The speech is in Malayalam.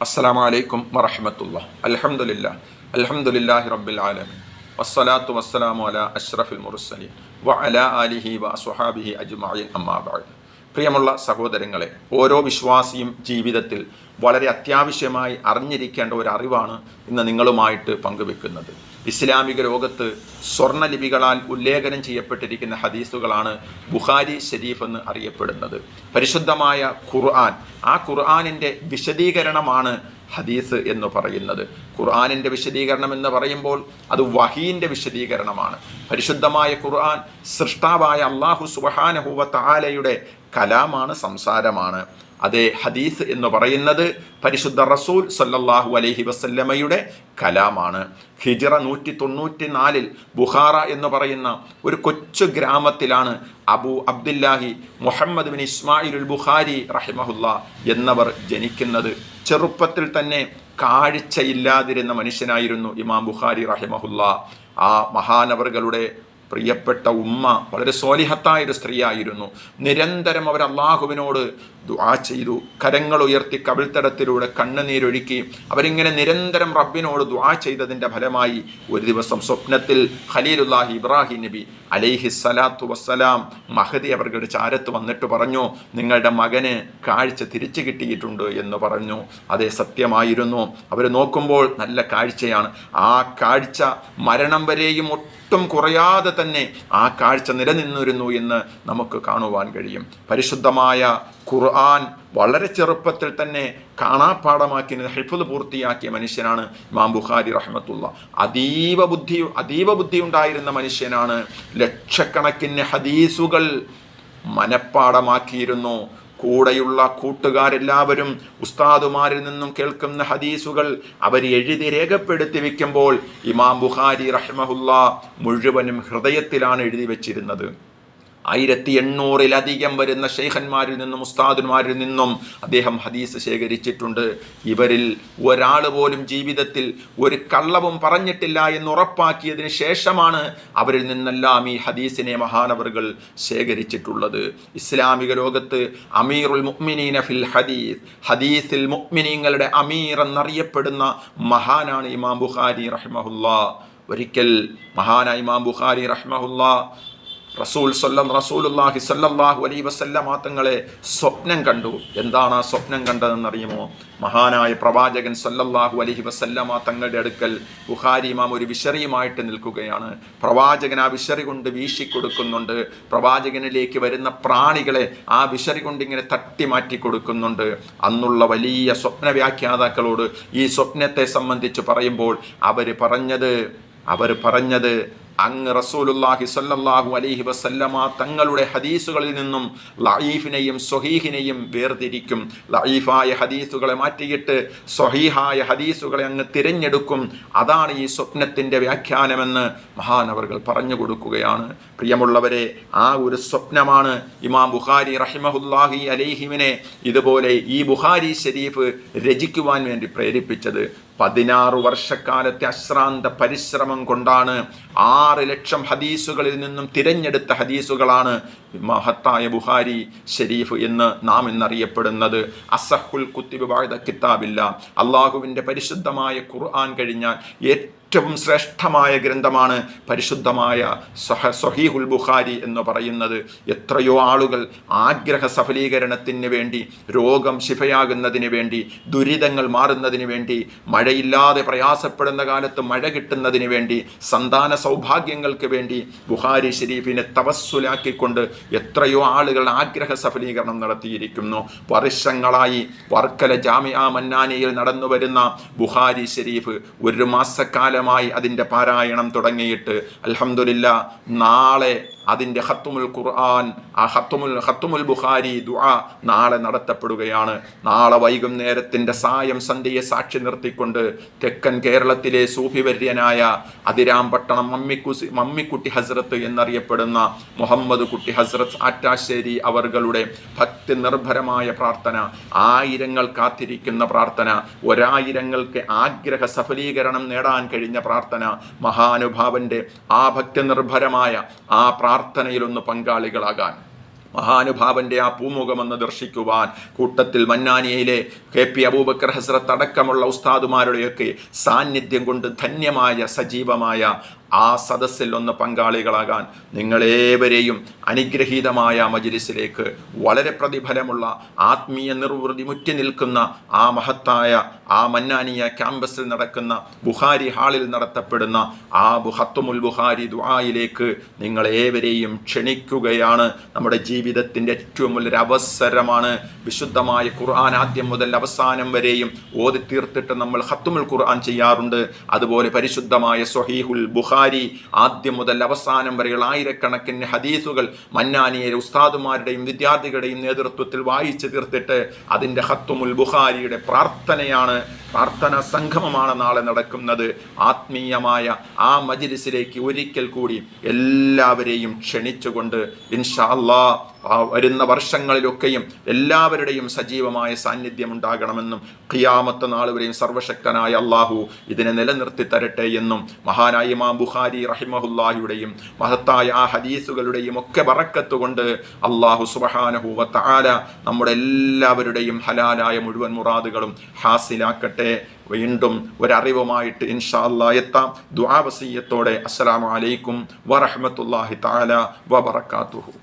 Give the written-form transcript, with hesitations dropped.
അസ്സലാമു അലൈക്കും വറഹ്മത്തുള്ളാഹി. അൽഹംദുലില്ലാഹി റബ്ബിൽ ആലമീൻ വസ്സലാത്തു വസ്സലാമു അലാ അഷ്റഫിൽ മുർസലീൻ വഅലാ ആലിഹി വഅസ്ഹാബിഹി അജ്മഈൻ അമ്മാ ബഅദ്. പ്രിയമുള്ള സഹോദരങ്ങളെ, ഓരോ വിശ്വാസിയും ജീവിതത്തിൽ വളരെ അത്യാവശ്യമായി അറിഞ്ഞിരിക്കേണ്ട ഒരു അറിവാണ് ഇന്ന് നിങ്ങളുമായിട്ട് പങ്കുവെക്കുന്നത്. ഇസ്ലാമിക ലോകത്ത് സ്വർണ്ണലിപികളാൽ ഉല്ലേഖനം ചെയ്യപ്പെട്ടിരിക്കുന്ന ഹദീസുകളാണ് ബുഖാരി ഷരീഫ് എന്ന് അറിയപ്പെടുന്നത്. പരിശുദ്ധമായ ഖുർആൻ, ആ ഖുർആനിൻ്റെ വിശദീകരണമാണ് ഹദീസ് എന്ന് പറയുന്നത്. ഖുർആനിൻ്റെ വിശദീകരണം എന്ന് പറയുമ്പോൾ അത് വഹീൻ്റെ വിശദീകരണമാണ്. പരിശുദ്ധമായ ഖുർആൻ സൃഷ്ടാവായ അല്ലാഹു സുബ്ഹാനഹു വ തആലയുടെ കലാമാണ്, സംസാരമാണ്. അതേ ഹദീസ് എന്ന് പറയുന്നത് പരിശുദ്ധ റസൂൽ സല്ലല്ലാഹു അലൈഹി വസല്ലമയുടെ കലാമാണ്. ഹിജ്റ 194 ബുഖാറ എന്ന് പറയുന്ന ഒരു കൊച്ചു ഗ്രാമത്തിലാണ് അബൂ അബ്ദുല്ലാഹി മുഹമ്മദ് ബിൻ ഇസ്മായിലുൽ ബുഖാരി റഹിമഹുല്ലാ എന്നവർ ജനിക്കുന്നത്. ചെറുപ്പത്തിൽ തന്നെ കാഴ്ചയില്ലാതിരുന്ന മനുഷ്യനായിരുന്നു ഇമാം ബുഖാരി റഹിമഹുല്ലാ. ആ മഹാനവറുകളുടെ പ്രിയപ്പെട്ട ഉമ്മ വളരെ സ്വാലിഹത്തായ ഒരു സ്ത്രീയായിരുന്നു. നിരന്തരം അവർ അള്ളാഹുവിനോട് ദുആ ചെയ്തു. കരങ്ങൾ ഉയർത്തി കവിൾത്തടത്തിലൂടെ കണ്ണുനീരൊഴുക്കി അവരിങ്ങനെ നിരന്തരം റബ്ബിനോട് ദുആ ചെയ്തതിൻ്റെ ഫലമായി ഒരു ദിവസം സ്വപ്നത്തിൽ ഖലീലുല്ലാഹി ഇബ്രാഹിം നബി അലൈഹി സ്വലാത്തു വസ്സലാം മഹദി അവരുടെ ചാരത്ത് വന്നിട്ട് പറഞ്ഞു, നിങ്ങളുടെ മകന് കാഴ്ച തിരിച്ചു കിട്ടിയിട്ടുണ്ട് എന്ന് പറഞ്ഞു. അതേ സത്യമായിരുന്നു. അവർ നോക്കുമ്പോൾ നല്ല കാഴ്ചയാണ്. ആ കാഴ്ച മരണം വരെയും ഒട്ടും കുറയാതെ തന്നെ ആ കാഴ്ച നിലനിന്നിരുന്നു എന്ന് നമുക്ക് കാണുവാൻ കഴിയും. പരിശുദ്ധമായ ഖുർആൻ വളരെ ചെറുപ്പത്തിൽ തന്നെ കാണാപ്പാഠമാക്കി ഹിഫ്ള് പൂർത്തിയാക്കിയ മനുഷ്യനാണ് ഇമാം ബുഖാരി റഹ്മത്തുള്ളാ. അതീവ ബുദ്ധി ഉണ്ടായിരുന്ന മനുഷ്യനാണ്. ലക്ഷക്കണക്കിന് ഹദീസുകൾ മനപ്പാഠമാക്കിയിരുന്നു. കൂടെയുള്ള കൂട്ടുകാരെല്ലാവരും ഉസ്താദുമാരിൽ നിന്നും കേൾക്കുന്ന ഹദീസുകൾ അവർ എഴുതി രേഖപ്പെടുത്തി വെക്കുമ്പോൾ ഇമാം ബുഖാരി റഹ്മഹുല്ലാ മുഴുവനും ഹൃദയത്തിലാണ് എഴുതി വെച്ചിരുന്നത്. 1800-ലധികം വരുന്ന ഷെയ്ഖന്മാരിൽ നിന്നും ഉസ്താദുമാരിൽ നിന്നും അദ്ദേഹം ഹദീസ് ശേഖരിച്ചിട്ടുണ്ട്. ഇവരിൽ ഒരാൾ പോലും ജീവിതത്തിൽ ഒരു കള്ളവും പറഞ്ഞിട്ടില്ല എന്ന് ഉറപ്പാക്കിയതിന് ശേഷമാണ് അവരിൽ നിന്നെല്ലാം ഈ ഹദീസിനെ മഹാനവറുകൾ ശേഖരിച്ചിട്ടുള്ളത്. ഇസ്ലാമിക ലോകത്ത് അമീറുൽ മുഅ്മിനീന ഫിൽ ഹദീസ്, ഹദീസിൽ മുഅ്മിനീങ്ങളുടെ അമീർ എന്നറിയപ്പെടുന്ന മഹാനാണ് ഇമാം ബുഖാരി റഹ്മഹുല്ലാ. ഒരിക്കൽ മഹാനായ ഇമാം ബുഖാരി റഹ്മഹുല്ലാ റസൂലുള്ളാഹി സ്വല്ലല്ലാഹു അലൈഹി വസല്ലമ തങ്ങളെ സ്വപ്നം കണ്ടു. എന്താണ് ആ സ്വപ്നം കണ്ടതെന്നറിയുമോ? മഹാനായ പ്രവാചകൻ സ്വല്ലല്ലാഹു അലൈഹി വസല്ലമ തങ്ങളുടെ അടുക്കൽ ബുഖാരി ഇമാം ഒരു വിശറിയുമായിട്ട് നിൽക്കുകയാണ്. പ്രവാചകൻ ആ വിശറി കൊണ്ട് വീശിക്കൊടുക്കുന്നുണ്ട്. പ്രവാചകനിലേക്ക് വരുന്ന പ്രാണികളെ ആ വിശറി കൊണ്ട് ഇങ്ങനെ തട്ടി മാറ്റി കൊടുക്കുന്നുണ്ട്. അന്നുള്ള വലിയ സ്വപ്ന വ്യാഖ്യാതാക്കളോട് ഈ സ്വപ്നത്തെ സംബന്ധിച്ച് പറയുമ്പോൾ അവർ പറഞ്ഞത് അങ്ങ് റസൂലുള്ളാഹി സ്വല്ലല്ലാഹു അലൈഹി വസല്ലമ തങ്ങളുടെ ഹദീസുകളിൽ നിന്നും ലഈഫിനെയും സ്വഹീഹിനെയും വേർതിരിക്കും. ലഈഫായ ഹദീസുകളെ മാറ്റിയിട്ട് സ്വഹീഹായ ഹദീസുകളെ അങ്ങ് തിരഞ്ഞെടുക്കും. അതാണ് ഈ സ്വപ്നത്തിൻ്റെ വ്യാഖ്യാനമെന്ന് മഹാനവറുകൾ പറഞ്ഞു കൊടുക്കുകയാണ്. പ്രിയമുള്ളവരെ, ആ ഒരു സ്വപ്നമാണ് ഇമാം ബുഖാരി റഹിമഹുല്ലാഹി അലൈഹിമിനെ ഇതുപോലെ ഈ ബുഖാരി ഷരീഫ് രചിക്കുവാൻ വേണ്ടി പ്രേരിപ്പിച്ചത്. 16 വർഷക്കാലത്തെ അശ്രാന്ത പരിശ്രമം കൊണ്ടാണ് 6 ലക്ഷം ഹദീസുകളിൽ നിന്നും തിരഞ്ഞെടുത്ത ഹദീസുകളാണ് മഹത്തായ ബുഖാരി ഷരീഫ് എന്ന് നാം ഇന്നറിയപ്പെടുന്നത്. അസഹുൽ കുത്തുബ് ബഅദ കിതാബില്ലാ, അള്ളാഹുവിൻ്റെ പരിശുദ്ധമായ ഖുർആൻ കഴിഞ്ഞാൽ ഏറ്റവും ശ്രേഷ്ഠമായ ഗ്രന്ഥമാണ് പരിശുദ്ധമായ സ്വഹീഹുൽ ബുഖാരി എന്ന് പറയുന്നത്. എത്രയോ ആളുകൾ ആഗ്രഹ സഫലീകരണത്തിന് വേണ്ടി, രോഗം ശിഫയാകുന്നതിന് വേണ്ടി, ദുരിതങ്ങൾ മാറുന്നതിന് വേണ്ടി, മഴയില്ലാതെ പ്രയാസപ്പെടുന്ന കാലത്ത് മഴ കിട്ടുന്നതിന് വേണ്ടി, സന്താന സൗഭാഗ്യങ്ങൾക്ക് വേണ്ടി ബുഖാരി ഷരീഫിനെ തവസ്സുലാക്കിക്കൊണ്ട് എത്രയോ ആളുകൾ ആഗ്രഹ സഫലീകരണം നടത്തിയിരിക്കുന്നു. വർഷങ്ങളായി വർക്കല ജാമിഅ മന്നാനിയിൽ നടന്നു വരുന്ന ബുഖാരി ഷരീഫ് ഒരു മാസക്കാലമായി അതിൻ്റെ പാരായണം തുടങ്ങിയിട്ട് അൽഹംദുലില്ലാ നാളെ അതിൻ്റെ ഖത്മുൽ ഖുർആൻ, ആ ഖത്മുൽ ബുഖാരി ദുആ നാളെ നടത്തപ്പെടുകയാണ്. നാളെ വൈകുന്നേരത്തിൻ്റെ സായം സന്ധ്യയെ സാക്ഷി നിർത്തിക്കൊണ്ട് തെക്കൻ കേരളത്തിലെ സൂഫിവര്യനായ അതിരാമ്പട്ടണം മമ്മിക്കുട്ടി ഹസ്രത്ത് എന്നറിയപ്പെടുന്ന മുഹമ്മദ് കുട്ടി ഹസ്രത്ത് ആറ്റാശ്ശേരി അവர்களுടെ ഭക്തി നിർഭരമായ പ്രാർത്ഥന, ആയിരങ്ങൾ കാത്തിരിക്കുന്ന പ്രാർത്ഥന, ഒരായിരങ്ങൾക്ക് ആഗ്രഹ സഫലീകരണം നേടാൻ കഴിഞ്ഞ പ്രാർത്ഥന, മഹാനുഭാവന്റെ ആ ഭക്തി നിർഭരമായ ആ പ്രാർത്ഥനയിലൊന്ന് പങ്കാളികളാകാൻ മഹാനുഭാവന്റെ ആ പൂമുഖമെന്ന് ദർശിക്കുവാൻ കൂട്ടത്തിൽ മന്നാനിയയിലെ KP അബൂബക്കർ ഹസ്രത്ത് അടക്കമുള്ള ഉസ്താദുമാരുടെയൊക്കെ സാന്നിധ്യം കൊണ്ട് ധന്യമായ സജീവമായ ആ സദസ്സിൽ ഒന്ന് പങ്കാളികളാകാൻ നിങ്ങളേവരെയും അനുഗ്രഹീതമായ മജ്ലിസിലേക്ക് വളരെ പ്രതിഫലമുള്ള ആത്മീയ നിർവൃതി മുറ്റി നിൽക്കുന്ന ആ മഹത്തായ ആ മന്നാനിയ ക്യാമ്പസിൽ നടക്കുന്ന ബുഖാരി ഹാളിൽ നടത്തപ്പെടുന്ന ആ ഖത്മുൽ ബുഖാരി ദുആയിലേക്ക് നിങ്ങളേവരെയും ക്ഷണിക്കുകയാണ്. നമ്മുടെ ജീവിതത്തിൻ്റെ ഏറ്റവും വലിയൊരു അവസരമാണ്. വിശുദ്ധമായ ഖുർആൻ ആദ്യം മുതൽ അവസാനം വരെയും ഓതി തീർത്തിട്ട് നമ്മൾ ഖത്മുൽ ഖുർആൻ ചെയ്യാറുണ്ട്. അതുപോലെ പരിശുദ്ധമായ സ്വഹീഹുൽ ബുഖാരി ആദ്യം മുതൽ അവസാനം വരെയുള്ള ആയിരക്കണക്കിന് ഹദീസുകൾ മന്നാനിയിലെ ഉസ്താദുമാരുടെയും വിദ്യാർത്ഥികളുടെയും നേതൃത്വത്തിൽ വായിച്ചു തീർത്തിട്ട് അതിൻ്റെ ഖത്മുൽ ബുഖാരിയുടെ പ്രാർത്ഥന സംഗമമാണ് നാളെ നടക്കുന്നത്. ആത്മീയമായ ആ മജ്ലിസിലേക്ക് ഒരിക്കൽ കൂടി എല്ലാവരെയും ക്ഷണിച്ചുകൊണ്ട് ഇൻഷാ അല്ലാഹ് വരുന്ന വർഷങ്ങളിലൊക്കെയും എല്ലാവരുടെയും സജീവമായ സാന്നിധ്യം ഉണ്ടാകണമെന്നും ഖിയാമത്ത് നാൾ വരെയും സർവശക്തനായ അള്ളാഹു ഇതിനെ നിലനിർത്തി തരട്ടെ എന്നും മഹാനായ ഇമാം ബുഖാരി റഹിമഹുല്ലാഹിയുടെയും മഹത്തായ ആ ഹദീസുകളുടെയും ഒക്കെ ബറക്കത്ത് കൊണ്ട് അള്ളാഹു സുബ്ഹാനഹു വ തആല നമ്മുടെ എല്ലാവരുടെയും ഹലാലായ മുഴുവൻ മുറാദുകളും ഹാസിലാക്കട്ടെ. വീണ്ടും ഒരറിവുമായിട്ട് ഇൻഷാ അല്ലാഹ് എത്താം. ദുആ വസിയ്യത്തോടെ അസ്സലാമു അലൈക്കും വറഹ്മത്തുള്ളാഹി തആല വബറകാതുഹു.